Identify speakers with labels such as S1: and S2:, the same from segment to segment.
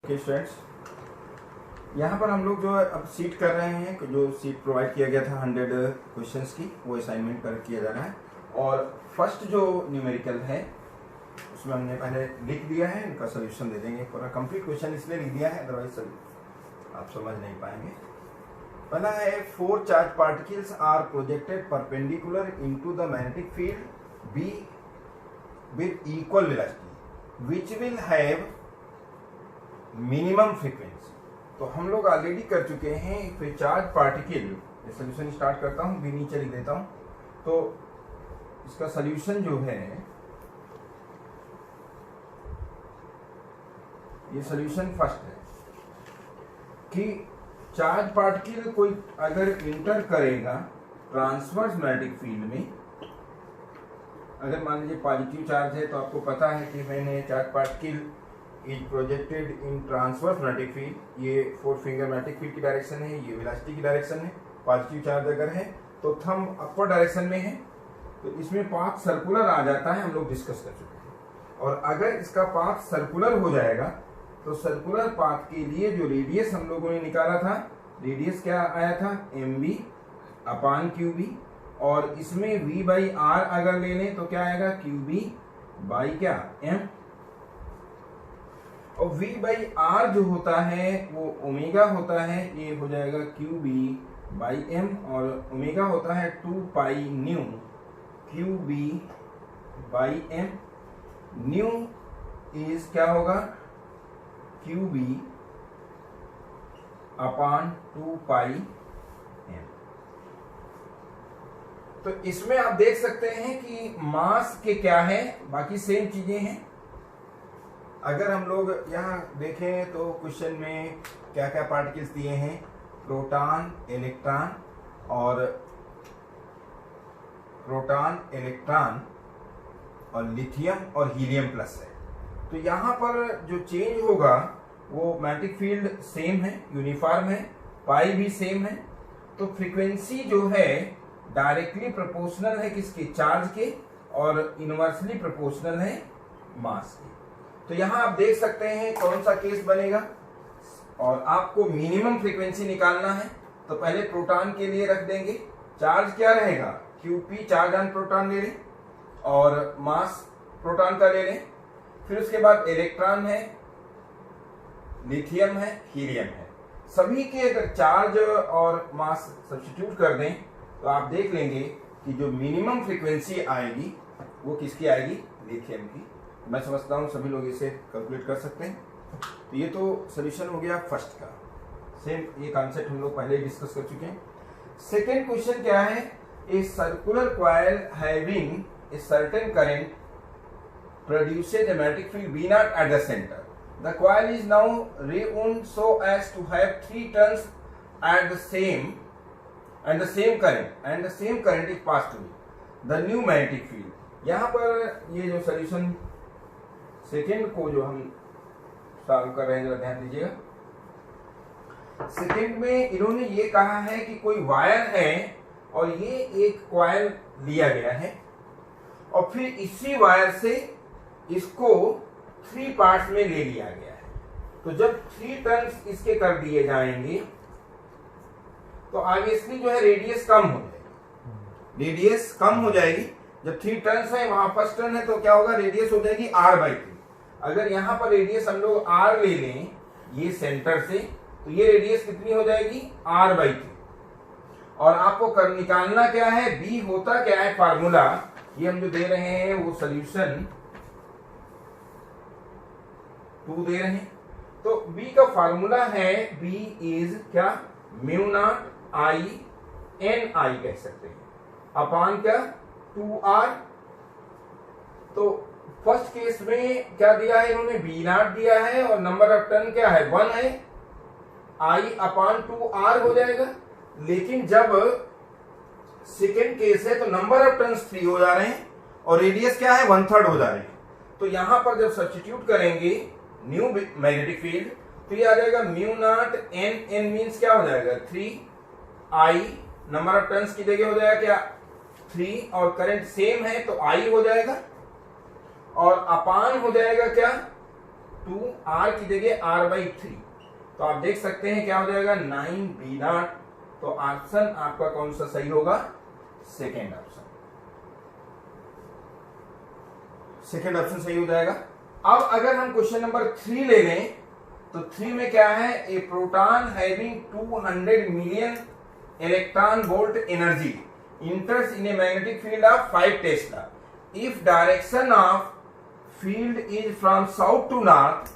S1: Okay students, यहाँ पर हम लोग जो अब सीट कर रहे हैं, जो सीट प्रोवाइड किया गया था 100 क्वेश्चंस की, वो असाइनमेंट कर किया जा रहा है। और फर्स्ट जो न्यूमेरिकल है उसमें हमने पहले लिख दिया है, इनका सोल्यूशन दे देंगे। पूरा कंप्लीट क्वेश्चन इसलिए लिख दिया है, अदरवाइज आप समझ नहीं पाएंगे। पहला है 4 charge particles are projected perpendicular into the magnetic field B with equal velocity which will have minimum frequency. तो हम लोग ऑलरेडी कर चुके हैं। फिर चार्ज पार्टिकल, सोल्यूशन स्टार्ट करता हूँ, भी नीचे लिख देता हूँ। तो इसका सोल्यूशन जो है, ये सोल्यूशन फर्स्ट है कि चार्ज पार्टिकल कोई अगर इंटर करेगा ट्रांसवर्स मैग्नेटिक फील्ड में, अगर मान लीजिए पॉजिटिव चार्ज है तो आपको पता है कि मैंने charge particle is projected in transverse magnetic field, ये 4 फिंगर मैग्नेटिक फील्ड की डायरेक्शन है, ये वेलोसिटी की डायरेक्शन है। पॉजिटिव चार्ज अगर है तो थंब अपर डायरेक्शन में है, तो इसमें पाथ सर्कुलर आ जाता है, हम लोग डिस्कस कर चुके हैं। और अगर इसका पाथ सर्कुलर हो जाएगा तो सर्कुलर पाथ के लिए जो रेडियस हम लोगों ने निकाला था, रेडियस क्या आया था, mb अपान qb, और इसमें v बाई आर अगर ले लें तो क्या आएगा, qb बाई क्या m। और v बाई आर जो होता है वो ओमेगा होता है, ये हो जाएगा qb बाई m, और ओमेगा होता है 2 pi nu qb by m। New is क्या होगा, qb अपान 2 पाई m। तो इसमें आप देख सकते हैं कि मास के क्या है, बाकी सेम चीजें हैं। अगर हम लोग यहाँ देखें तो क्वेश्चन में क्या क्या पार्टिकल्स दिए हैं, प्रोटॉन, इलेक्ट्रॉन और लिथियम और हीलियम प्लस है। तो यहाँ पर जो चेंज होगा वो मैग्नेटिक फील्ड सेम है, यूनिफॉर्म है, पाई भी सेम है। तो फ्रीक्वेंसी जो है डायरेक्टली प्रोपोर्शनल है किसके, चार्ज के, और इनवर्सली प्रोपोर्शनल है मास के। तो यहाँ आप देख सकते हैं कौन सा केस बनेगा। और आपको मिनिमम फ्रीक्वेंसी निकालना है तो पहले प्रोटॉन के लिए रख देंगे, चार्ज क्या रहेगा, क्यूपी चार्ज ऑन प्रोटॉन ले लें, और मास प्रोटॉन का ले लें। फिर उसके बाद इलेक्ट्रॉन है, लिथियम है, हीलियम है। सभी के अगर चार्ज और मास सब्स्टिट्यूट कर दें तो आप देख लेंगे कि जो मिनिमम फ्रीक्वेंसी आएगी वो किसकी आएगी, लिथियम की। मैं समझता हूँ सभी लोग इसे कैलकुलेट कर सकते हैं। तो ये तो सोल्यूशन हो गया फर्स्ट का। सेम ये कॉन्सेप्ट हम लोग पहले ही डिस्कस कर चुके हैं। सेकेंड क्वेश्चन क्या है, ए circular coil having a certain current produces a magnetic field B naught at the center. The coil is now rewound so as to have 3 turns at the same current is passed to the new magnetic field. यहाँ पर ये जो solution second को जो हम solve कर रहे हैं, जरा ध्यान दीजिएगा। सेकेंड में इन्होंने ये कहा है कि कोई वायर है और ये एक कॉइल लिया गया है, और फिर इसी वायर से इसको 3 पार्ट्स में ले लिया गया है। तो जब 3 टर्न्स इसके कर दिए जाएंगे तो ऑब्वियसली जो है रेडियस कम हो जाएगी, रेडियस कम हो जाएगी। जब 3 टर्न्स है, वहां फर्स्ट टर्न है तो क्या होगा, रेडियस हो जाएगी r/3। अगर यहां पर रेडियस हम लोग r ले लें ये सेंटर से, तो ये रेडियस कितनी हो जाएगी, r/3। और आपको निकालना क्या है, b होता क्या है, फार्मूला ये हम जो दे रहे हैं वो सोल्यूशन 2 दे रहे हैं। तो B का फार्मूला है, B इज क्या, mu not I N I कह सकते हैं, अपान क्या 2R। तो फर्स्ट केस में क्या दिया है इन्होंने, B नॉट दिया है, और नंबर ऑफ टर्न क्या है, 1 है, I अपान 2R हो जाएगा। लेकिन जब सेकेंड केस है तो नंबर ऑफ टर्न्स 3 हो जा रहे हैं और रेडियस क्या है, 1/3 हो जा रहे हैं। तो यहां पर जब सब्स्टिट्यूट करेंगे न्यू मैग्नेटिक फील्ड तो ये आ जाएगा म्यू नॉट n मींस क्या हो जाएगा, 3I, नंबर ऑफ टर्न्स की जगह हो जाएगा क्या 3, और करंट सेम है तो I हो जाएगा, और अपान हो जाएगा क्या 2 r की जगह r/3, तो आप देख सकते हैं क्या हो जाएगा 9b0। तो ऑप्शन आपका कौन सा सही होगा? सेकेंड ऑप्शन, सेकेंड ऑप्शन सही हो जाएगा। अब अगर हम क्वेश्चन नंबर 3 ले लें तो 3 में क्या है? A proton having 200 million electron volt energy enters in a magnetic field of 5 Tesla. If direction of field is from south to north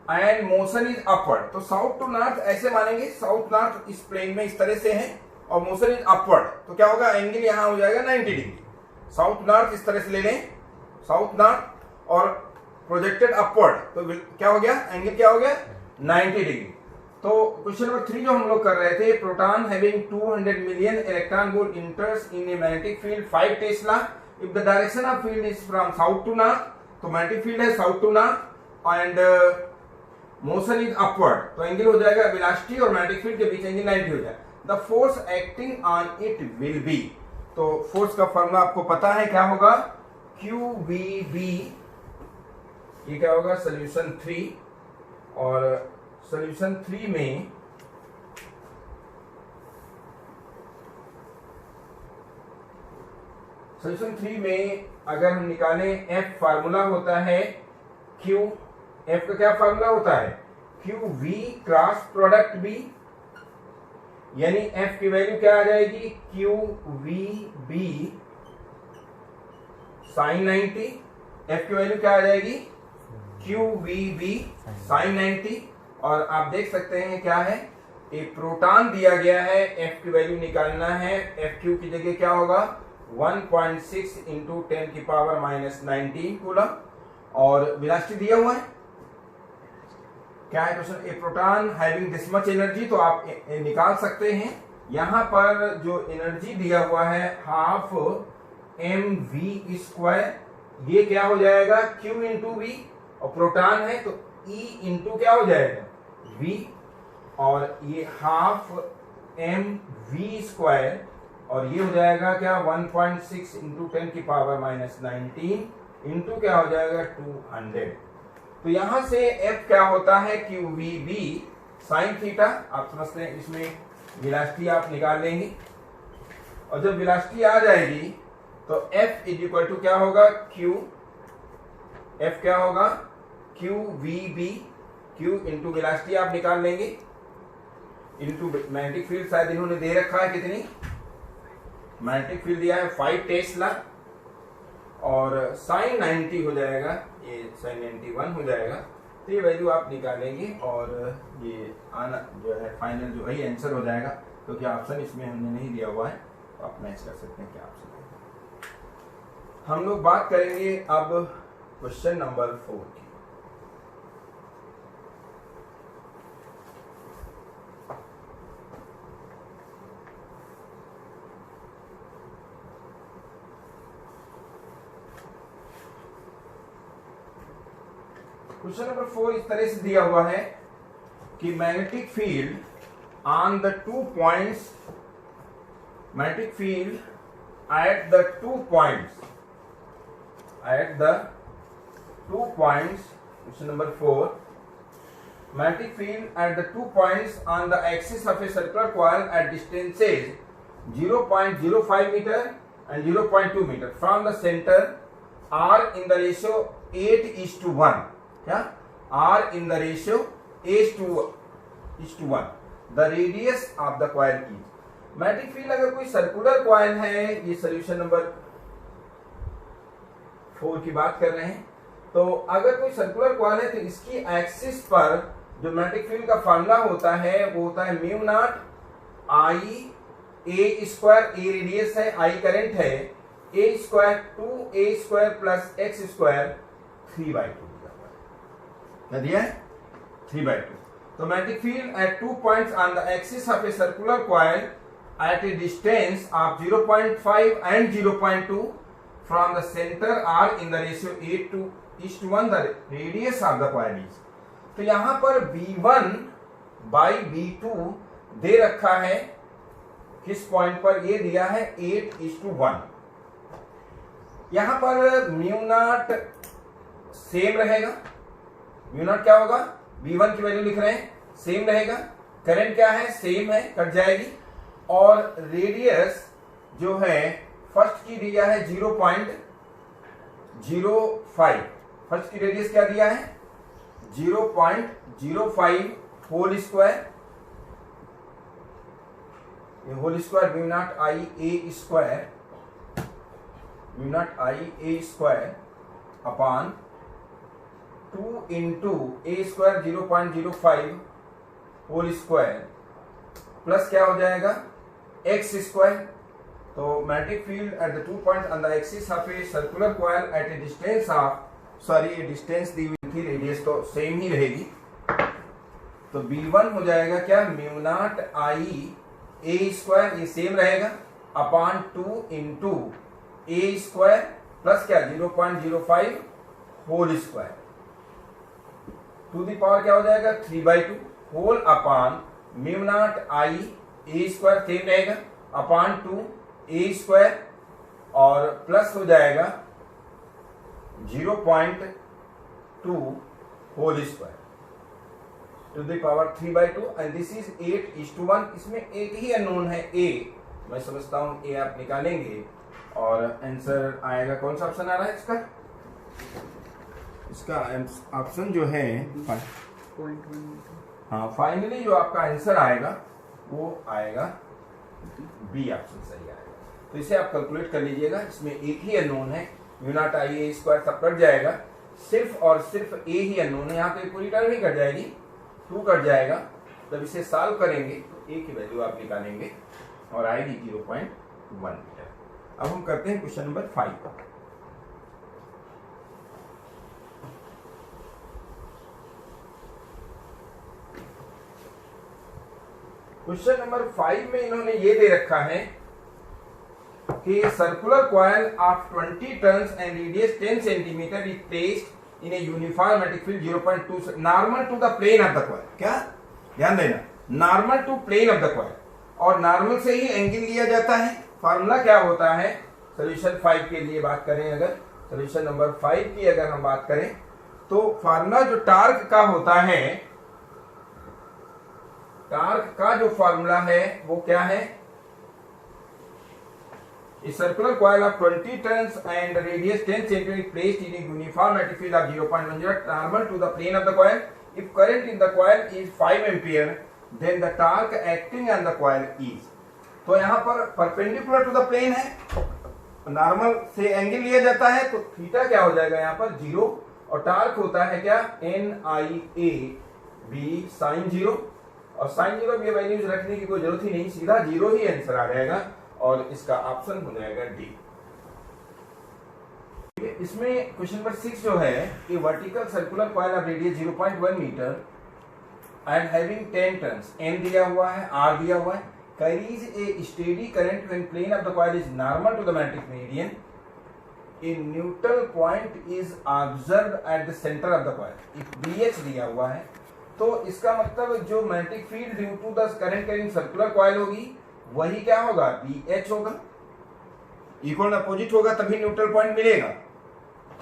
S1: and motion is upward, तो साउथ टू नॉर्थ ऐसे मानेंगे, south north इस plane में इस तरह से है और मोशन इज अपवर्ड, तो क्या होगा? एंगल यहां हो जाएगा 90 डिग्री। साउथ नॉर्थ इस तरह से ले लें, साउथ नॉर्थ और प्रोजेक्टेड अपवर्ड, तो क्या हो गया? एंगल क्या हो गया? 90 डिग्री। तो क्वेश्चन नंबर 3 जो हम लोग कर रहे थे, proton having 200 million electron volt enters in a magnetic field 5 tesla if the direction of field is from south to north, तो मैग्नेटिक फील्ड है south to north and motion is upward, तो angle हो जाएगा velocity और magnetic field के बीच angle 90 हो जाएगा। The force acting on it will be, तो फोर्स का फॉर्मूला आपको पता है क्या होगा? QVB, ये क्या होगा? सोल्यूशन 3, और सोल्यूशन 3 में अगर हम निकालें F फार्मूला होता है Q, F का क्या फार्मूला होता है? QV क्रॉस प्रोडक्ट B, यानी F की वैल्यू क्या आ जाएगी? QVB sin 90, F की वैल्यू क्या आ जाएगी? QVB sin 90। और आप देख सकते हैं क्या है? एक प्रोटॉन दिया गया है, F की वैल्यू निकालना है, FQ की जगह क्या होगा? 1.6 इंटू 10 की पावर -19 कूलम, और वेलोसिटी दिया हुआ है क्या है question? A proton having this much energy, तो आप निकाल सकते हैं। यहां पर जो एनर्जी दिया हुआ है हाफ mv², ये क्या हो जाएगा? Q इंटू V, और प्रोटॉन है तो E इंटू क्या हो जाएगा? V, और ये हाफ mv², और ये हो जाएगा क्या? 1.6 इंटू 10 की पावर -19 इंटू क्या हो जाएगा? 200। तो यहां से F क्या होता है? QVB sin थीटा, आप समझते हैं, इसमें वेलोसिटी आप निकाल लेंगे, और जब वेलोसिटी आ जाएगी तो F इज इक्वल टू क्या होगा? F क्या होगा? QVB, Q इंटू वेलोसिटी आप निकाल लेंगे, इंटू मैग्नेटिक फील्ड शायद इन्होंने दे रखा है कितनी? मैग्नेटिक फील्ड दिया है 5 टेस्ला, और sin 90 हो जाएगा, ये sin 91 हो जाएगा। तो ये वैल्यू आप निकालेंगे और ये आना जो है फाइनल जो है आंसर हो जाएगा, क्योंकि ऑप्शन इसमें हमने नहीं दिया हुआ है, तो आप मैच कर सकते हैं क्या ऑप्शन है। हम लोग बात करेंगे अब क्वेश्चन नंबर 4 की। क्वेश्चन नंबर 4 इस तरह से दिया हुआ है कि magnetic field on the 2 points, magnetic field at the 2 points, question number 4, magnetic field at the 2 points on the axis of a circular coil at distances 0.05 metre and 0.2 metre from the centre are in the ratio 8:1, क्या? R in the ratio 8:1, the radius of the coil is। Magnetic field अगर कोई circular coil है, ये solution number 4 की बात कर रहे हैं, तो अगर कोई सर्कुलर कॉइल है तो इसकी एक्सिस पर जो मैग्नेटिक फील्ड का फॉर्मूला होता है वो होता है mu naught I a², a radius है, I करंट है, a² 2a² प्लस x² 3/2 क्या दिया है? 3/2। तो magnetic field at 2 points on the axis of a circular coil at a distance of 0.5 and 0.2 from the centre are in the ratio 8:1, the radius of the coil is. तो यहां पर B1/B2 दे रखा है, किस पॉइंट पर? ये दिया है 8:1। यहां पर म्यू नॉट सेम रहेगा, म्यू नॉट क्या होगा, V1 की वैल्यू लिख रहे हैं, सेम रहेगा, करंट क्या है, सेम है, कट जाएगी, और रेडियस जो है फर्स्ट की दिया है 0.05, फर्स्ट की रेडियस क्या दिया है 0.05 होल स्क्वायर, ये whole square mu naught I A square, mu naught I A square upon 2 into A square 0.05 whole square plus क्या हो जाएगा एक्स स्क्वायर। तो magnetic field at the 2 points on the axis of a circular coil at a distance of, sorry ये distance दी हुई थी, radius तो same ही रहेगी, तो B1 हो जाएगा क्या mu naught I A square, ये सेम रहेगा, upon 2 into A square plus क्या 0.05 whole square, to the power क्या हो जाएगा 3/2 whole upon mu naught I A square same रहेगा अपॉन 2 ए स्क्वायर और प्लस हो जाएगा 0.2 whole square to the power 3/2 and this is 8:1। इसमें एक ही अननोन है ए, मैं समझता हूं ए आप निकालेंगे और आंसर आएगा, कौन सा ऑप्शन आ रहा है इसका ऑप्शन जो है 0.1, हाँ फाइनली जो आपका आंसर आएगा वो आएगा बी ऑप्शन सही आएगा। तो इसे आप कैलकुलेट कर लीजिएगा, इसमें एक ही अननोन है, mu naught I A square सब कट जाएगा, सिर्फ और सिर्फ ए ही अननोन है, यहाँ पे पूरी टर्म ही कट जाएगी, 2 कट जाएगा, जब इसे सॉल्व करेंगे तो ए की वैल्यू आप निकालेंगे और आएगी 0.1 मीटर। अब हम करते हैं क्वेश्चन नंबर 5 पर। क्वेश्चन नंबर 5 में इन्होंने ये दे रखा है कि circular coil of 20 turns and radius 10 centimetre is placed in a uniform magnetic field 0.2 normal to the plane of the coil. क्या ध्यान देना, normal to plane of the coil, और नॉर्मल से ही एंगल लिया जाता है। फार्मूला क्या होता है सोल्यूशन 5 के लिए बात करें, अगर सोल्यूशन नंबर 5 की अगर हम बात करें तो फार्मूला जो टार्क का होता है, टार्क का जो फार्मूला है वो क्या है, A circular coil of 20 turns and radius 10 cm placed in a uniform magnetic field of 0.10 normal to the plane of the coil. If current in the coil is 5 ampere, then the torque acting on the coil is. तो यहाँ पर perpendicular to the plane है, normal से angle लिया जाता है, तो theta क्या हो जाएगा यहाँ पर 0, और टार्क होता है क्या NIA B sin 0, और sin 0 भी वैल्यूज रखने की कोई जरूरत ही नहीं, सीधा 0 ही आंसर आ जाएगा और इसका ऑप्शन हो जाएगा डी। इसमें क्वेश्चन नंबर 6 जो है कि vertical circular coil of radius 0.1 metre and having 10 turns, N दिया हुआ है, आर दिया हुआ है, carries a steady current when plane of the coil is normal to the magnetic median, a neutral point is observed at the centre of the coil, if BH दिया हुआ है, तो इसका मतलब जो magnetic field due to the current carrying circular coil होगी वही क्या होगा BH होगा, इक्वल अपोजिट होगा, तभी न्यूट्रल पॉइंट मिलेगा,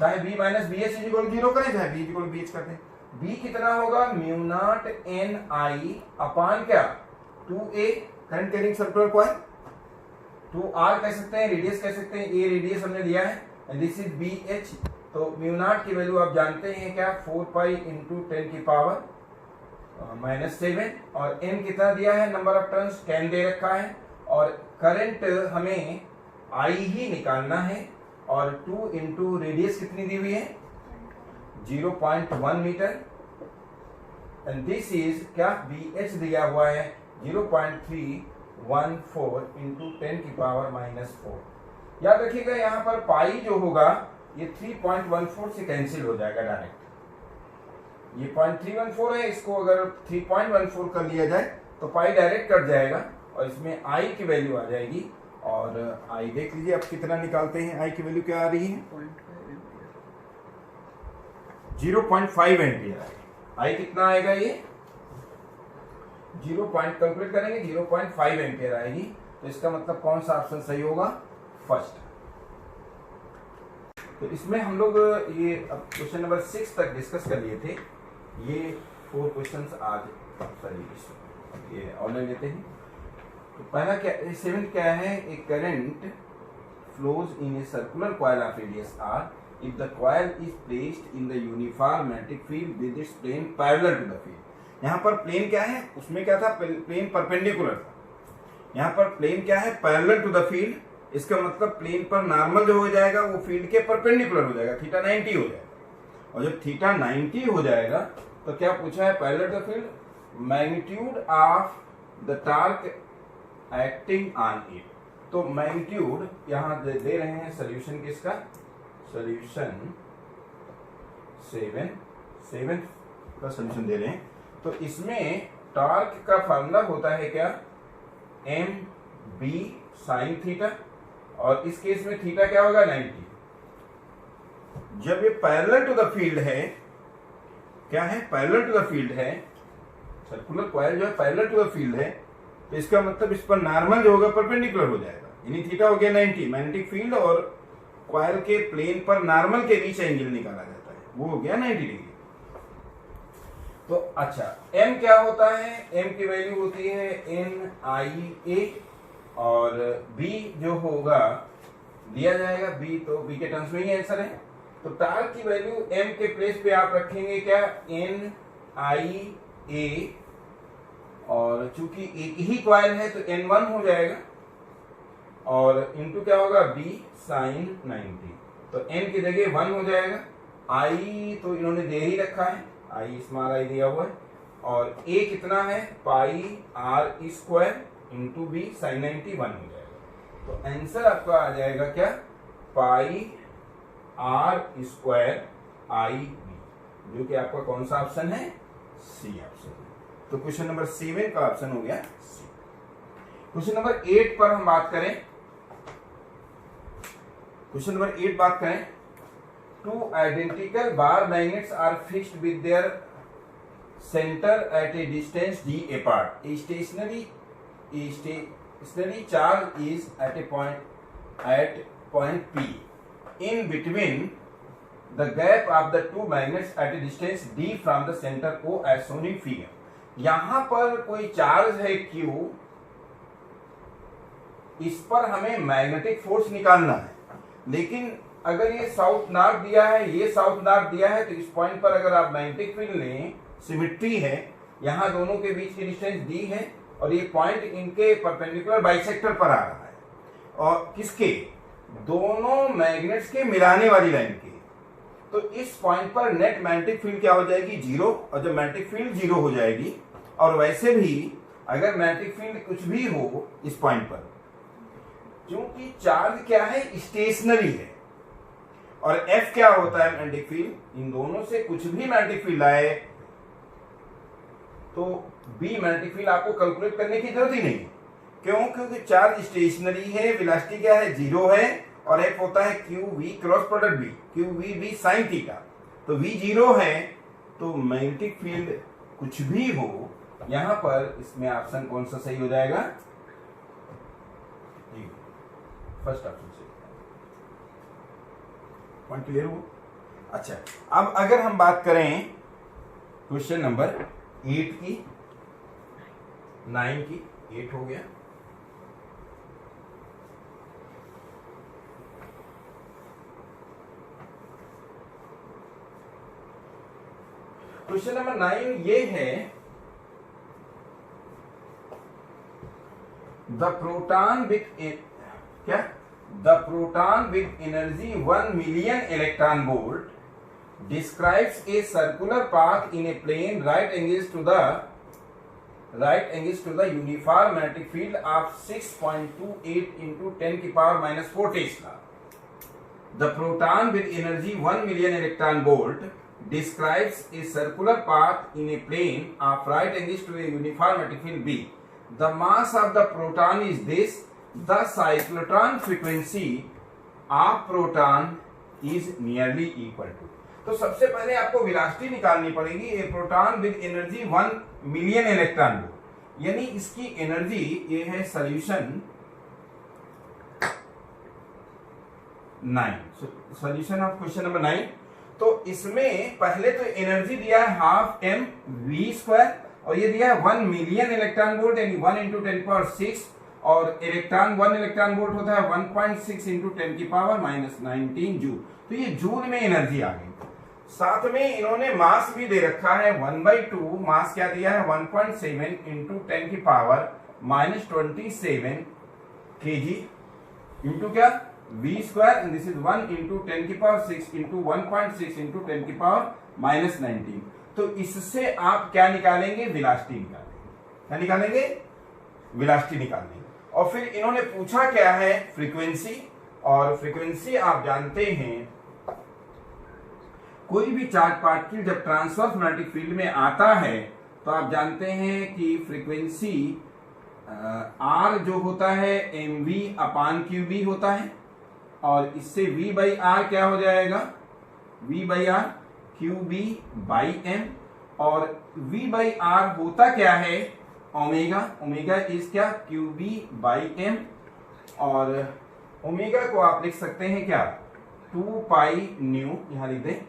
S1: चाहे B minus BH is equal 0 करें, चाहे B इक्वल BH करते हैं। B कितना होगा म्यू नॉट NI अपॉन क्या 2A current carrying circular coil, 2R कह सकते हैं, रेडियस कह सकते हैं, A रेडियस हमने दिया है, दिस इज BH, तो म्यू नॉट की वैल्यू आप जानते हैं क्या 4 पाई इंटू 10 की पावर -7, और n कितना दिया है, नंबर ऑफ टर्न्स 10 दे रखा है, और करंट हमें I ही निकालना है, और 2 इंटू रेडियस कितनी दी हुई है 0.1 मीटर, एंड दिस इज क्या BH दिया हुआ है 0.314 इंटू 10 की पावर -4। याद रखिएगा यहाँ पर पाई जो होगा ये 3.14 से कैंसिल हो जाएगा डायरेक्ट, ये 0.314 है, इसको अगर 3.14 कर लिया जाए तो पाई डायरेक्ट कट जाएगा और इसमें I की वैल्यू आ जाएगी, और I देख लीजिए आप कितना निकालते हैं, I की वैल्यू क्या आ रही है 0.5 एम्पियर, I कितना आएगा, ये 0. कैलकुलेट करेंगे 0.5 एम्पियर आएगी, तो इसका मतलब कौन सा ऑप्शन सही होगा, फर्स्ट। तो इसमें हम लोग ये अब क्वेश्चन नंबर 6 तक डिस्कस कर लिए थे। ये 4 क्वेश्चंस आज सॉरी ये ऑनलाइन लेते हैं। तो पहला क्या 7 क्या है, a current flows in a circular coil of radius r if the coil is placed in the uniform magnetic field with its plane parallel to the field. यहाँ पर प्लेन क्या है, उसमें क्या था, प्लेन परपेंडिकुलर था। यहाँ पर प्लेन क्या है, पैरेलल टू द फील्ड। इसका मतलब प्लेन पर नॉर्मल जो हो जाएगा वो फील्ड के परपेंडिकुलर हो जाएगा, थीटा 90 हो जाएगा। और जब थीटा 90 हो जाएगा तो क्या पूछा है, parallel to the field, magnitude of the torque acting on it. तो मैग्नीट्यूड यहाँ दे रहे हैं सोल्यूशन किसका, सोल्यूशन 7 का सोल्यूशन दे रहे हैं। तो इसमें टॉर्क का फार्मूला होता है क्या, एम बी साइन थीटा, और इस केस में थीटा क्या होगा 90। जब ये पैरेलल टू द फील्ड है, क्या है, पैरेलल टू द फील्ड है, सर्कुलर कॉइल जो है पैरेलल टू द फील्ड है, तो इसका मतलब इस पर नॉर्मल जो होगा परपेंडिकुलर हो जाएगा, यानी थीटा हो गया 90। मैग्नेटिक फील्ड और कॉइल के प्लेन पर नॉर्मल के बीच एंगल निकाला जाता है, वो हो गया 90 डिग्री। तो अच्छा m क्या होता है, m की वैल्यू होती है NIA, और b जो होगा दिया जाएगा b, तो b के टर्म्स में ही आंसर है। तो टॉर्क की वैल्यू m के प्लेस पे आप रखेंगे क्या, NIA, और चूंकि एक ही कॉइल है तो N1 हो जाएगा, और इनटू क्या होगा b साइन 90। तो n की जगह 1 हो जाएगा, i तो इन्होंने दे ही रखा है, i स्मॉल i दिया हुआ है, और a कितना है, pi r square into B sine 90 1 हो जाएगा। तो आंसर आपका आ जाएगा क्या, पाई r स्क्वायर i b, जो कि आपका कौन सा ऑप्शन है, सी ऑप्शन। तो क्वेश्चन नंबर 7 का ऑप्शन हो गया सी। क्वेश्चन नंबर 8 पर हम बात करें, क्वेश्चन नंबर 8 बात करें, two identical bar magnets are fixed with their centre at a distance d apart. A stationary charge is at point P. In between the gap of the two magnets at a distance d from the center O as shown in figure. यहां पर कोई charge है Q, इस पर हमें magnetic force निकालना है, लेकिन अगर ये साउथ नॉर्थ दिया है, ये साउथ नॉर्थ दिया है, तो इस पॉइंट पर अगर आप मैग्नेटिक फील्ड लें, सिमेट्री है, यहाँ दोनों के बीच की डिस्टेंस d है, और ये पॉइंट इनके परपेंडिकुलर बाइसेक्टर पर आ रहा है, और किसके, दोनों मैग्नेट्स के मिलाने वाली लाइन के। तो इस पॉइंट पर नेट मैग्नेटिक फील्ड क्या हो जाएगी, 0, और जब मैग्नेटिक फील्ड 0 हो जाएगी, और वैसे भी अगर मैग्नेटिक फील्ड कुछ भी हो इस पॉइंट पर, क्योंकि चार्ज क्या है, स्टेशनरी है, और F क्या होता है, मैग्नेटिक फील्ड, इन दोनों से कुछ भी मैग्नेटिक फील्ड आए तो B मैग्नेटिक फील्ड आपको कैलकुलेट करने की जरूरत ही नहीं। क्यों, क्योंकि चार्ज स्टेशनरी है, वेलोसिटी क्या है, 0 है, और F होता है QV cross product B, QVB sine theta. तो V 0 है, तो मैग्नेटिक फील्ड कुछ भी हो, यहां पर इसमें ऑप्शन कौन सा सही हो जाएगा, फर्स्ट ऑप्शन सही। पॉइंट क्लियर हो। अच्छा, अब अगर हम बात करें क्वेश्चन नंबर 8 की, 9 की, 8 हो गया। क्वेश्चन नंबर 9 ये है, द प्रोटॉन विथ क्या, the proton with energy 1 million electron volt describes a circular path in a plane right angles to the uniform magnetic field of 6.28 into 10 की power -4 Tesla. The proton with energy 1 million electron volt describes a circular path in a plane of right angles to a uniform magnetic field B. The mass of the proton is this. The cyclotron frequency of proton is nearly equal to. तो सबसे पहले आपको velocity निकालनी पड़ेगी, a proton with energy 1 million electron volt, यानी इसकी energy ये है solution 9। Solution of question number 9। तो इसमें पहले तो एनर्जी दिया है हाफ एम वी स्क्वायर और ये दिया है 1 मिलियन इलेक्ट्रॉन वोल्ट यानी 1 इंटू 10⁻6 और इलेक्ट्रॉन 1 इलेक्ट्रॉन वोल्ट होता है 1.6 इंटू 10⁻⁻19 जूल। तो ये जूल में एनर्जी आ गई। साथ में इन्होंने मास भी दे रखा है 1/2। मास क्या दिया है 1.7 इंटू 10⁻⁻27 kg इंटू क्या v square and this is 1 into 10⁻6 into 1.6 into 10⁻⁻19। तो इससे आप क्या निकालेंगे, वेलोसिटी निकालेंगे। क्या निकालेंगे, वेलोसिटी निकालेंगे। और फिर इन्होंने पूछा क्या है, फ्रीक्वेंसी। और फ्रीक्वेंसी आप जानते हैं कोई भी चार्ज पार्टिकल जब ट्रांसवर्स मैग्नेटिक फील्ड में आता है तो आप जानते हैं कि फ्रीक्वेंसी आर जो होता है mv/qb होता है और इससे v/r क्या हो जाएगा, v/r qb/m और v/r होता क्या है ओमेगा। ओमेगा इज क्या qb/m और ओमेगा को आप लिख सकते हैं क्या 2 पाई न्यू, यहां लिख दें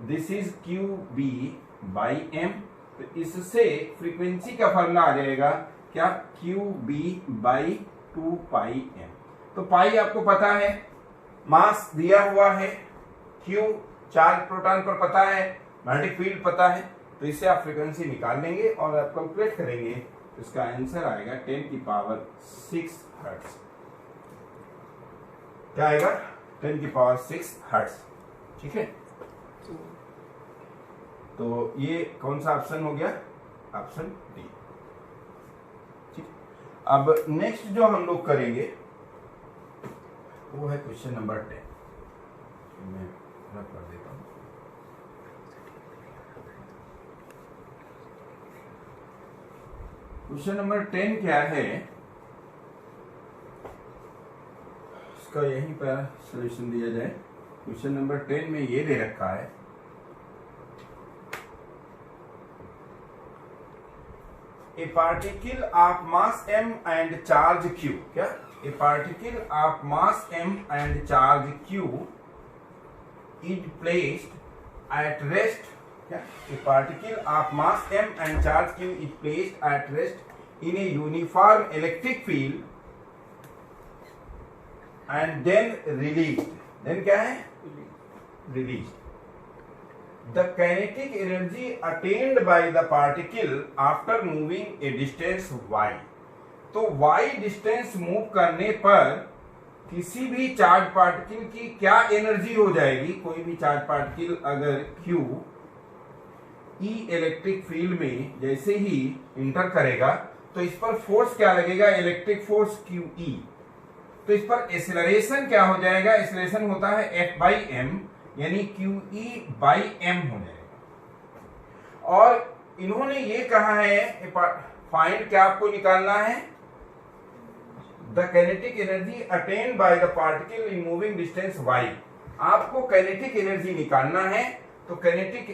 S1: दिस इज qb/m। तो इससे फ्रीक्वेंसी का फॉर्मूला आ जाएगा क्या qb/2 पाई m। तो पाई आपको पता है, मास दिया हुआ है, q चार्ज प्रोटॉन पर पता है, मैग्नेटिक फील्ड पता है। तो इससे आप फ्रीक्वेंसी निकाल लेंगे और आप कैलकुलेट करेंगे तो इसका आंसर आएगा 10⁶ हर्ट्ज। क्या आएगा 10⁶ हर्ट्ज। ठीक है, तो ये कौन सा ऑप्शन हो गया, ऑप्शन डी। ठीक, अब नेक्स्ट जो हम लोग करेंगे वो है क्वेश्चन नंबर 10। मैं रब कर देता हूं। क्वेश्चन नंबर 10 क्या है, इसका यहीं पर सॉल्यूशन दिया जाए। क्वेश्चन नंबर 10 में ये दे रखा है A particle of mass m and charge q। क्या, a particle of mass m and charge q is placed at rest। क्या, a particle of mass m and charge q is placed at rest in a uniform electric field and then released। then क्या है, released। The kinetic energy attained by the particle after moving a distance y। तो y distance move करने पर किसी भी charge particle की क्या energy हो जाएगी। कोई भी चार्ज पार्टिकल अगर q e इलेक्ट्रिक फील्ड में जैसे ही इंटर करेगा तो इस पर फोर्स क्या लगेगा, इलेक्ट्रिक फोर्स QE। तो इस पर एक्सेलरेशन क्या हो जाएगा, एक्सेलरेशन होता है F/m यानी QE/m हो जाएगा। और इन्होंने ये कहा है फाइंड क्या आपको निकालना है, the kinetic energy attend by the particle in moving distance y। आपको काइनेटिक एनर्जी निकालना है। तो काइनेटिक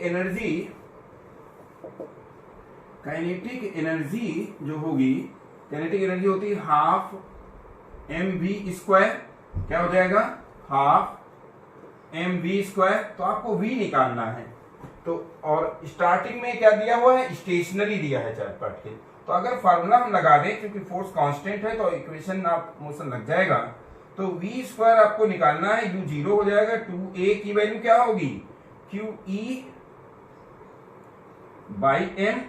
S1: एनर्जी जो होगी, काइनेटिक एनर्जी होती है हाफ mv²। क्या हो जाएगा, हाफ mv²। तो आपको v निकालना है। तो और स्टार्टिंग में क्या दिया हुआ है, स्टेशनरी दिया है चार्ज पार्टिकल। तो अगर फार्मूला हम लगा दें, क्योंकि फोर्स कांस्टेंट है तो इक्वेशन आप मोशन लग जाएगा। तो v² आपको निकालना है, u 0 हो जाएगा, 2a की वैल्यू क्या होगी QE/m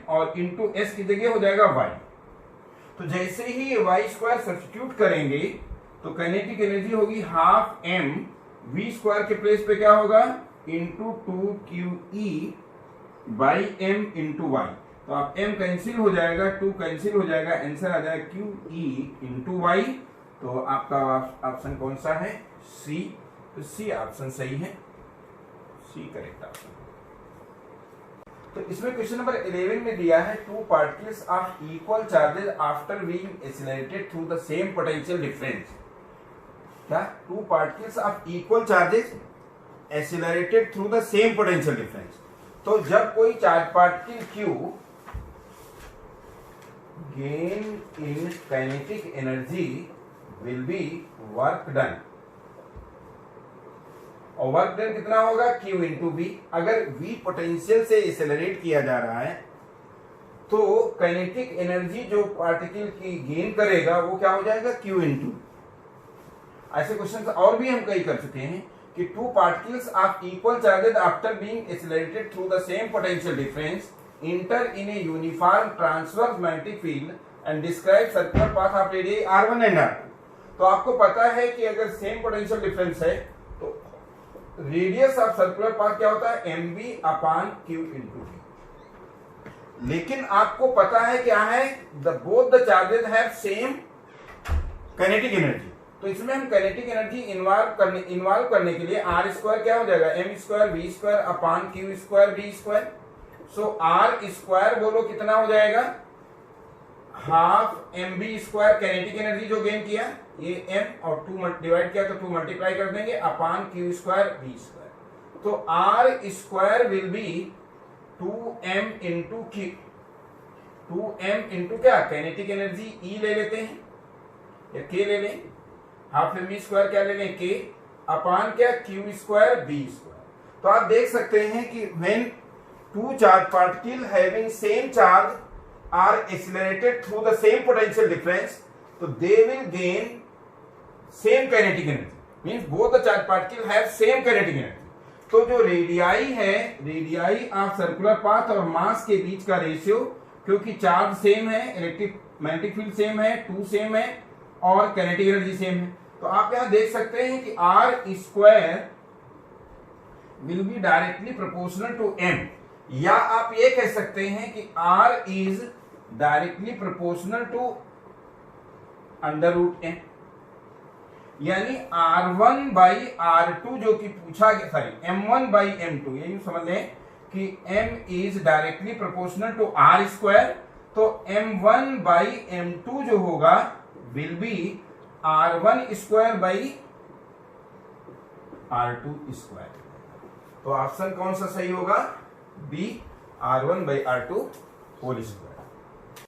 S1: और इंटू s की जगह हो जाएगा y। तो जैसे ही y² सब्स्टिट्यूट करेंगे तो काइनेटिक एनर्जी होगी हाफ m, v² के प्लेस पे क्या होगा इंटू 2QE/m इंटू y। तो आप m कैंसिल हो जाएगा, 2 कैंसिल हो जाएगा, आंसर आ जाएगा QE इंटू y। तो आपका ऑप्शन कौन सा है, सी। तो सी ऑप्शन सही है, सी करेक्ट ऑप्शन। तो इसमें क्वेश्चन नंबर 11 में दिया है two particles of equal charges after being accelerated through the same potential difference. क्या, two particles of equal charges accelerated through the same potential difference. तो जब कोई charge particle Q gain in kinetic energy will be work done और work done कितना होगा, Q into V। अगर V potential से accelerate किया जा रहा है तो काइनेटिक एनर्जी जो पार्टिकल की गेन करेगा वो क्या हो जाएगा, Q इंटू। ऐसे क्वेश्चन और भी हम कई कर चुके हैं कि to particles of equal charges after being accelerated through the same potential difference inter in a uniform transverse magnetic field and describe circular path of radius r1 and r2। तो आपको पता है कि अगर सेम पोटेंशियल डिफरेंस है तो radius of circular path क्या होता है, mv upon q into v। लेकिन आपको पता है क्या है, both the charges have same kinetic energy. तो इसमें हम काइनेटिक एनर्जी इन्वॉल्व करने के लिए आर स्क्वायर क्या हो जाएगा, M square V square upon Q square V square. So R square बोलो कितना हो जाएगा, half M B square kinetic energy जो गेन किया, ये एम और 2 डिवाइड किया तो 2 मल्टीप्लाई कर देंगे upon Q square V square. तो R square will be 2m into Q, 2m into क्या, काइनेटिक एनर्जी E ले लेते हैं या K ले लें, हाफ एम बी स्क्वायर क्या ले लें, K अपॉन क्या, क्यू स्क्वायर बी स्क्वायर। तो आप देख सकते हैं कि when two charge particle having same charge are accelerated through the same potential difference तो they will gain same kinetic energy, means both the charge particle have same kinetic energy. तो जो radii है, रेडियाई ऑफ सर्कुलर पाथ और मास के बीच का ratio, क्योंकि charge same है, electric magnetic field same है, 2 सेम है और काइनेटिक एनर्जी सेम है, तो आप यहां देख सकते हैं कि R square will be directly proportional to m, या आप ये कह सकते हैं कि r is directly proportional to under root m, यानी r1 बाई r2 जो कि पूछा गया, सॉरी m1 बाई m2, ये समझ लें कि m is directly proportional to r square. तो m1 बाई m2 जो होगा will be r1 square by r2 square. तो ऑप्शन कौन सा सही होगा, B, r1 by r2 whole square.